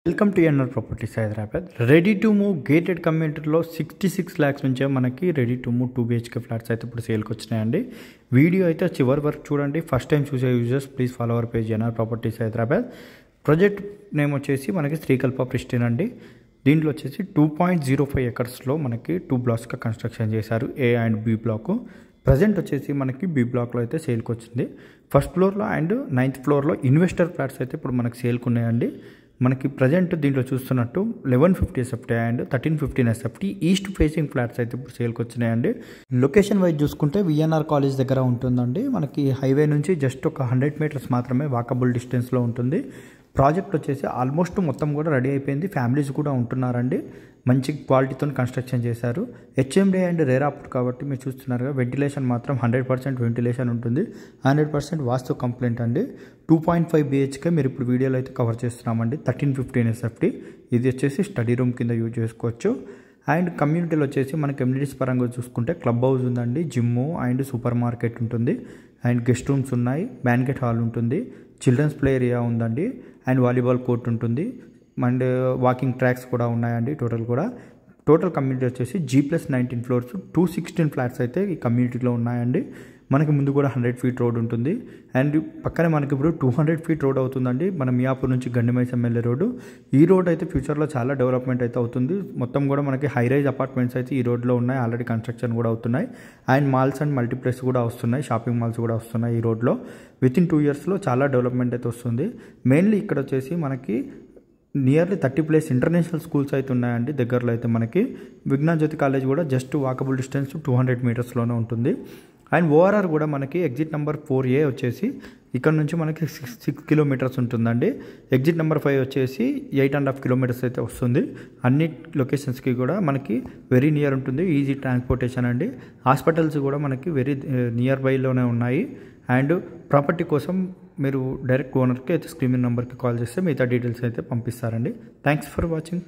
Welcome to NR properties Hyderabad. Ready to move gated కమ్యూనిటీలో 66 lakhs నుంచే మనకి ready to move 2 BHK flats అయితే ఇప్పుడు సేల్కి వచ్చినాయండి. వీడియో అయితే చివరి వరకు చూడండి. ఫస్ట్ టైం చూసే users please follow our page NR properties Hyderabad. Project name వచ్చేసి మనకి శ్రీకల్ప ప్రిస్టిన్ అండి. దీంట్లో వచ్చేసి 2.05 acresలో మనకి 2 blocks కన్స్ట్రక్షన్ చేశారు. A and B block. Present వచ్చేసి మనకి బి బ్లాక్లో అయితే సేల్కి వచ్చింది. ఫస్ట్ ఫ్లోర్లో అండ్ 9th ఫ్లోర్లో ఇన్వెస్టర్ ఫ్లాట్స్ అయితే ఇప్పుడు మనకి సేల్కి ఉన్నాయండి. మనకి ప్రజెంట్ దీంట్లో చూస్తున్నట్టు 1150 SFT and 1315 SFT east facing flats అయితే ఇప్పుడు సేల్కి వచ్చినాయండి. లొకేషన్ వైజ్ చూసుకుంటే విఎన్ఆర్ కాలేజ్ దగ్గర ఉంటుందండి. మనకి హైవే నుంచి జస్ట్ ఒక 100 meters మాత్రమే వాకబుల్ డిస్టెన్స్లో ఉంటుంది. ప్రాజెక్ట్ వచ్చేసి ఆల్మోస్ట్ మొత్తం కూడా రెడీ అయిపోయింది. ఫ్యామిలీస్ కూడా ఉంటున్నారండి. మంచి క్వాలిటీతో కన్స్ట్రక్షన్ చేశారు. హెచ్ఎండే అండ్ రేరాపుట్ కాబట్టి మీరు చూస్తున్నారుగా వెంటిలేషన్ మాత్రం 100% వెంటిలేషన్ ఉంటుంది. 100% వాస్తు కంప్లైంట్ అండి. 2.5 BHK మీరు ఇప్పుడు వీడియోలో అయితే కవర్ చేస్తున్నామండి. 1315 SFT ఇది వచ్చేసి స్టడీ రూమ్ కింద యూజ్ చేసుకోవచ్చు. అండ్ కమ్యూనిటీలో వచ్చేసి మనకి ఎమ్యూనిటీస్ పరంగా చూసుకుంటే క్లబ్ హౌస్ ఉందండి, జిమ్ అండ్ సూపర్ మార్కెట్ ఉంటుంది, అండ్ గెస్ట్ రూమ్స్ ఉన్నాయి, బ్యాన్కెట్ హాల్ ఉంటుంది, చిల్డ్రన్స్ ప్లే ఏరియా ఉందండి, అండ్ వాలీబాల్ కోర్ట్ ఉంటుంది, అండ్ వాకింగ్ ట్రాక్స్ కూడా ఉన్నాయండి. టోటల్ కమ్యూనిటీ వచ్చేసి G+19 floors 216 ఫ్లాట్స్ అయితే ఈ కమ్యూనిటీలో ఉన్నాయండి. మనకి ముందు కూడా 100 feet రోడ్ ఉంటుంది. అండ్ పక్కనే మనకి ఇప్పుడు 200 feet రోడ్ అవుతుందండి. మన మియాపూర్ నుంచి గండిమైసమ్ వెళ్ళే రోడ్డు. ఈ రోడ్ అయితే ఫ్యూచర్లో చాలా డెవలప్మెంట్ అయితే అవుతుంది. మొత్తం కూడా మనకి హై రైజ్ అపార్ట్మెంట్స్ అయితే ఈ రోడ్లో ఉన్నాయి. ఆల్రెడీ కన్స్ట్రక్షన్ కూడా అవుతున్నాయి. అండ్ మాల్స్ అండ్ మల్టీప్లెక్స్ కూడా వస్తున్నాయి. షాపింగ్ మాల్స్ కూడా వస్తున్నాయి ఈ రోడ్లో. విత్ ఇన్ 2 yearsలో చాలా డెవలప్మెంట్ అయితే వస్తుంది. మెయిన్లీ ఇక్కడ వచ్చేసి మనకి నియర్లీ 30+ ఇంటర్నేషనల్ స్కూల్స్ అయితే ఉన్నాయండి. దగ్గరలో అయితే మనకి విజ్ఞాన్ జ్యోతి కాలేజ్ కూడా జస్ట్ వాకబుల్ డిస్టెన్స్ 200 metersలోనే ఉంటుంది. అండ్ ఓఆర్ఆర్ కూడా మనకి ఎగ్జిట్ నెంబర్ 4A వచ్చేసి ఇక్కడ నుంచి మనకి 6 kilometers ఉంటుందండి. ఎగ్జిట్ నెంబర్ 5 వచ్చేసి 8.5 kilometers అయితే వస్తుంది. అన్ని లొకేషన్స్కి కూడా మనకి వెరీ నియర్ ఉంటుంది. ఈజీ ట్రాన్స్పోర్టేషన్ అండి. హాస్పిటల్స్ కూడా మనకి వెరీ నియర్ బైలోనే ఉన్నాయి. అండ్ ప్రాపర్టీ కోసం మీరు డైరెక్ట్ ఓనర్కి అయితే స్క్రీన్ నెంబర్కి కాల్ చేస్తే మిగతా డీటెయిల్స్ అయితే పంపిస్తారండి. Thanks for watching.